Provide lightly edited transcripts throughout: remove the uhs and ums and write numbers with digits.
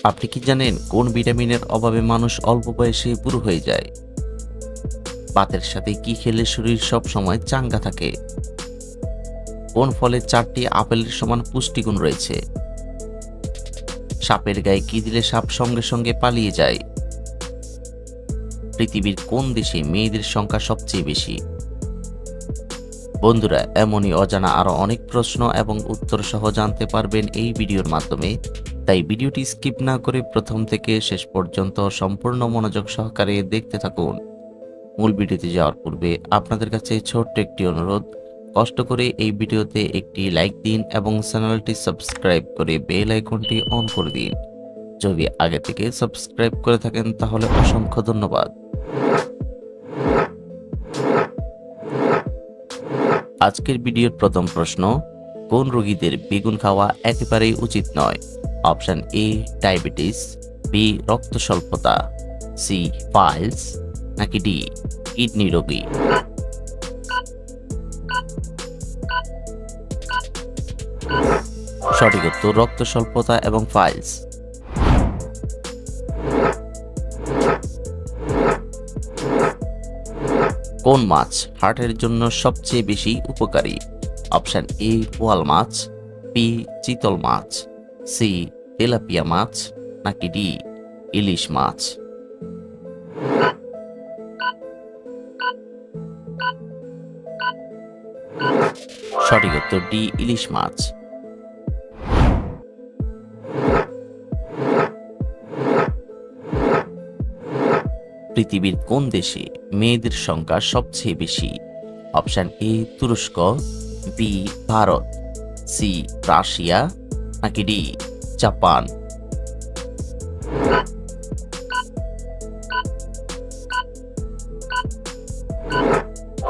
আপনি কি জানেন কোন ভিটামিনের অভাবে মানুষ অল্প বয়সে বুড়ো হয়ে যায়? ভাতের সাথে কি খেলে শরীর সব সময় চাঙ্গা থাকে? কোন ফলে 4টি আপেলের সমান পুষ্টিগুণ রয়েছে? সাপের গায়ে কি দিলে সাপ সঙ্গে সঙ্গে পালিয়ে যায়? পৃথিবীর কোন দেশে মেয়েদের সংখ্যা সবচেয়ে বেশি? বন্ধুরা, এমনই অজানা আরো অনেক প্রশ্ন এবং উত্তর সহ জানতে পারবেন এই ভিডিওর মাধ্যমে। তাই ভিডিওটি স্কিপ না করে প্রথম থেকে শেষ পর্যন্ত সম্পূর্ণ মনোযোগ সহকারে দেখতে থাকুন। মূল ভিডিওতে যাওয়ার পূর্বে আপনাদের কাছে ছোট্ট একটি অনুরোধ, কষ্ট করে এই ভিডিওতে একটি লাইক দিন এবং চ্যানেলটি সাবস্ক্রাইব করে বেল আইকনটি অন করে দিন। যদি আগে থেকে সাবস্ক্রাইব করে থাকেন তাহলে অসংখ্য ধন্যবাদ। আজকের ভিডিওর প্রথম প্রশ্ন, কোন রোগীদের বেগুন খাওয়া একেবারেই উচিত নয়? অপশন এ ডায়াবেটিস, বি রক্ত স্বল্পতা, সি পাইলস, নাকি ডি কিডনি রোগী? সঠিক উত্তর রক্ত স্বল্পতা এবং পাইলস। কোন মাছ হার্টের জন্য সবচেয়ে বেশি উপকারী? অপশন এ বোয়াল মাছ, বি চিতল মাছ, সি তেলাপিয়া মাছ, নাকি ডি ইলিশ মাছ? সঠিক উত্তর ডি ইলিশ মাছ। পৃথিবীর কোন দেশে মেয়েদের সংখ্যা সবচেয়ে বেশি? অপশন এ তুরস্ক, বি ভারত, সি রাশিয়া, নাকি ডি জাপান?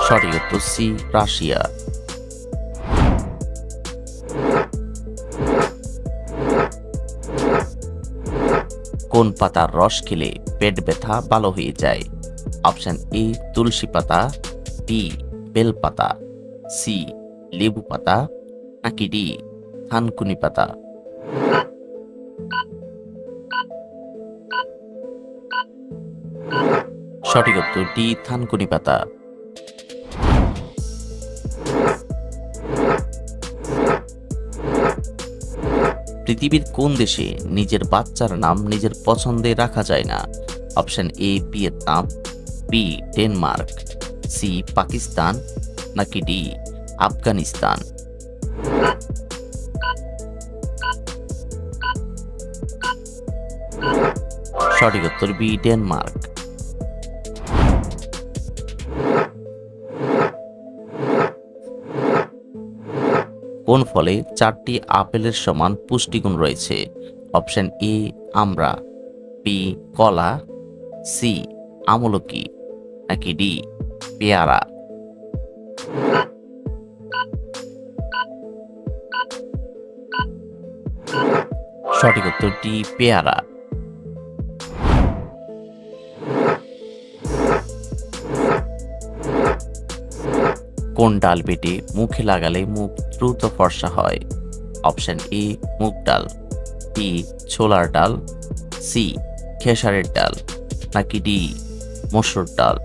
সঠিক উত্তর সি রাশিয়া। কোন পাতার রস খেলে পেট ব্যথা ভালো হয়ে যায়? অপশন এ তুলসী পাতা, বি বেল পাতা, সি লেবু পাতা, নাকি ডি থানকুনি পাতা? সঠিক উত্তর ডি থানকুনি পাতা। পৃথিবীর কোন দেশে নিজের বাচ্চার নাম নিজের পছন্দে রাখা যায় না? Option A Vietnam, B Denmark, C Pakistan, নাকি ডি আফগানিস্তান? সঠিক উত্তর বি ডেনমার্ক। কোন ফলে 4টি আপেলের সমান পুষ্টিগুণ রয়েছে? অপশন এ আমড়া, বি কলা, সি আমলকি, নাকি ডি পেয়ারা? সঠিক উত্তর ডি পেয়ারা। কোন ডাল বেটে মুখে লাগালে মুখ দ্রুত ফর্সা হয়? অপশন এ মুগ ডাল, বি ছোলার ডাল, সি খেসারের ডাল, নাকি ডি মসুর ডাল?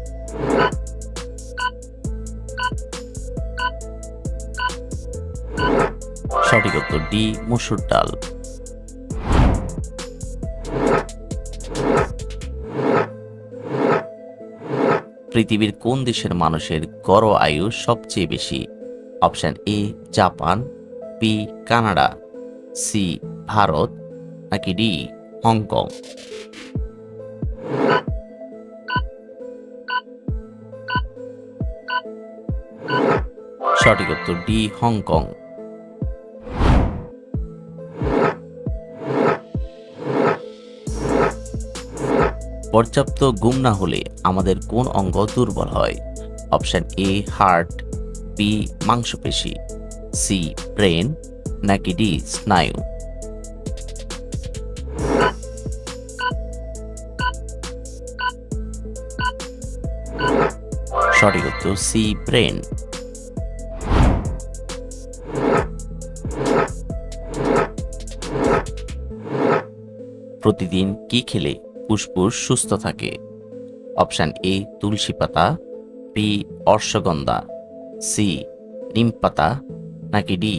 সঠিক উত্তর ডি মসুর ডাল। পৃথিবীর কোন দেশের মানুষের গড় আয়ু সবচেয়ে বেশি? Option A Japan, B Canada, C Bharat, নাকি ডি হংকং? সঠিক উত্তর ডি হংকং। পর্যাপ্ত ঘুম না হলে আমাদের কোন অঙ্গ দুর্বল হয়? অপশন এ হার্ট, বি মাংসপেশি, সি ব্রেন, নাকি ডি স্নায়ু? সঠিক উত্তর সি ব্রেন। প্রতিদিন কি খেলে ফুসফুস সুস্থ থাকে? অপশন এ তুলসী পাতা, বি অশ্বগন্ধা, সি নিম পাতা, নাকি ডি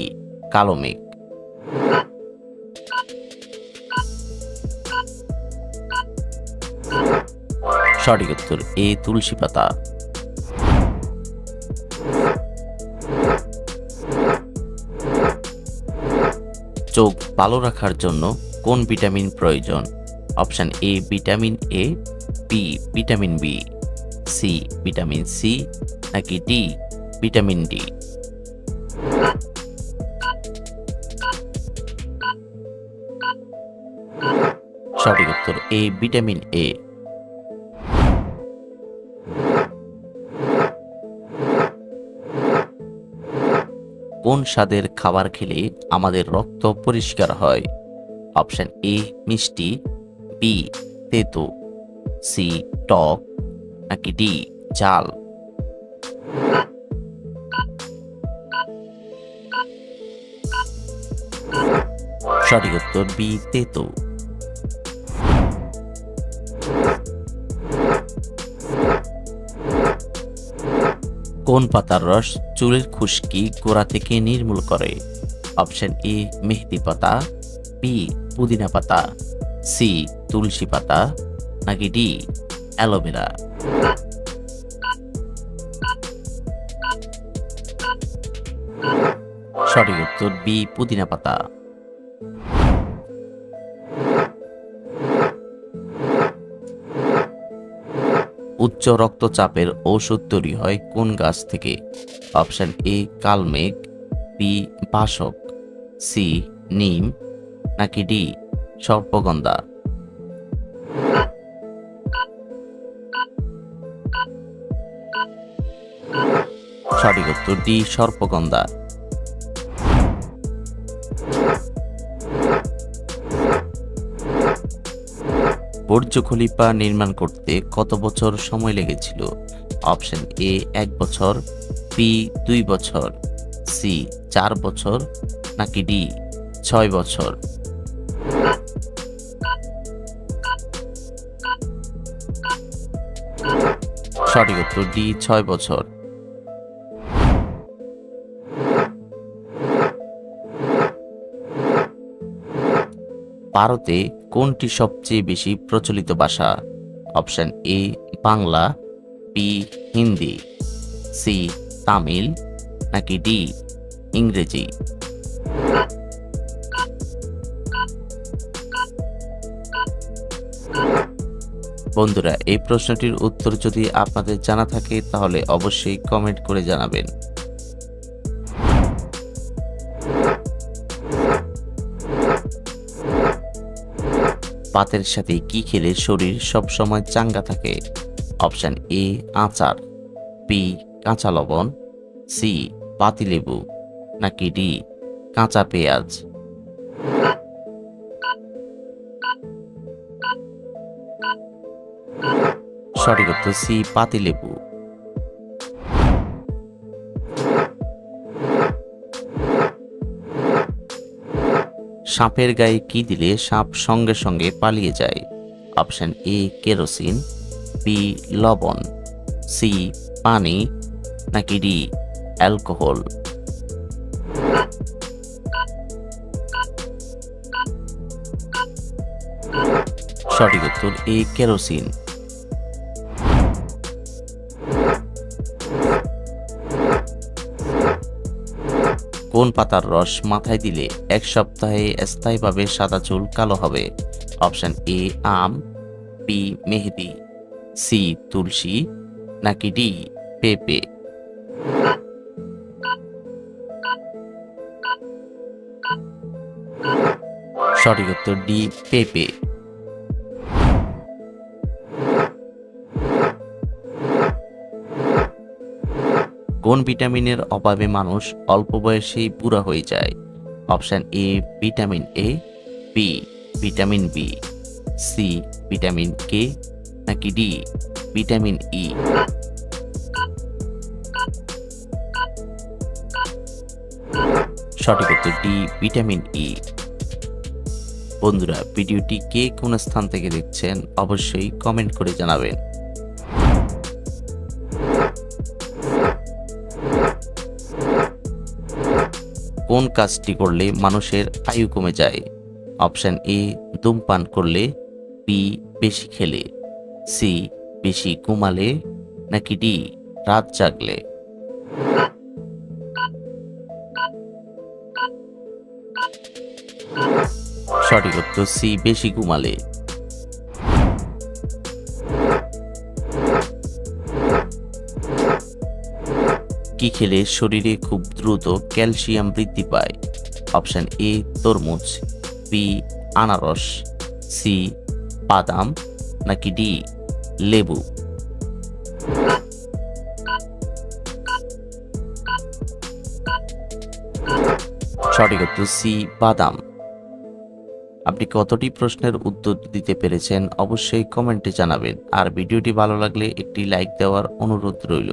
কালো মেঘ? সঠিক উত্তর এ তুলসী পাতা। চোখ ভালো রাখার জন্য কোন ভিটামিন প্রয়োজন? Option A vitamin A, B vitamin B, C vitamin C, নাকি ডি ভিটামিন ডি? সঠিক উত্তর এ ভিটামিন এ। কোন স্বাদের খাবার খেলে আমাদের রক্ত পরিষ্কার হয়? অপশন এ মিষ্টি, বি তেতো, সি টক, নাকি ডি ঝাল? সঠিক উত্তর বি তেতো। কোন পাতার রস চুলের খুশকি গোড়া থেকে নির্মূল করে? অপশন এ মেহেদি পাতা, বি পুদিনা পাতা, সি তুলসী পাতা, নাকি ডি অ্যালোভেরা? সঠিক উত্তর বি পুদিনা পাতা। উচ্চ রক্তচাপের ঔষধ তৈরি হয় কোন গাছ থেকে? অপশন এ কালমেঘ, বি বাসক, সি নিম, নাকি ডি সর্পগন্ধা? সঠিক উত্তর ডি সর্পগন্ধা। বুর্জ খলিফা নির্মাণ করতে কত বছর সময় লেগেছিল? অপশন এ 1 বছর, বি 2 বছর, সি 4 বছর, নাকি ডি 6 বছর? সঠিক উত্তর ডি 6 বছর। ভারতে কোনটি সবচেয়ে বেশি প্রচলিত ভাষা? Option A Bangla, B Hindi, C Tamil, নাকি ডি ইংরেজি? বন্ধুরা, এই প্রশ্নটির উত্তর যদি আপনাদের জানা থাকে তাহলে অবশ্যই কমেন্ট করে জানাবেন। ভাতের সাথে কি খেলে শরীর সবসময় চাঙ্গা থাকে? অপশন এ আচার, বি কাঁচা লবণ, সি পাতিলেবু, নাকি ডি কাঁচা পেঁয়াজ? সঠিক উত্তর সি পাতিলেবু। সাপের গায়ে কি দিলে সাপ সঙ্গে সঙ্গে পালিয়ে যায়? অপশন এ কেরোসিন, বি লবণ, সি পানি, নাকি ডি অ্যালকোহল? সঠিক উত্তর এ কেরোসিন। কোন পাতার রস মাথায় দিলে 1 সপ্তাহে স্থায়ীভাবে সাদা চুল কালো হবে? অপশন এ আম, বি মেহেদি, সি তুলসী, নাকি ডি পেঁপে? সঠিক উত্তর ডি পেঁপে। কোন ভিটামিনের অভাবে মানুষ অল্প বয়সেই বুড়া হয়ে যায়? Option A vitamin A, B vitamin B, C vitamin K, নাকি ডি ভিটামিন ই? সঠিক উত্তর ডি ভিটামিন ই। বন্ধুরা, ভিডিওটি কে কোন স্থান থেকে দেখছেন অবশ্যই কমেন্ট করে জানাবেন। কোন কাজটি করলে মানুষের আয়ু কমে যায়? অপশন এ ধূমপান করলে, বি বেশি খেলে, সি বেশি ঘুমালে, নাকি ডি রাত জাগলে? সঠিক উত্তর সি বেশি ঘুমালে। কি খেলে শরীরে খুব দ্রুত ক্যালসিয়াম বৃদ্ধি পায়? অপশন এ তরমুজ, বি আনারস, সি বাদাম, নাকি ডি লেবু? সঠিক উত্তর সি বাদাম। আপনি কতটি প্রশ্নের উত্তর দিতে পেরেছেন অবশ্যই কমেন্টে জানাবেন, আর ভিডিওটি ভালো লাগলে একটি লাইক দেওয়ার অনুরোধ রইল।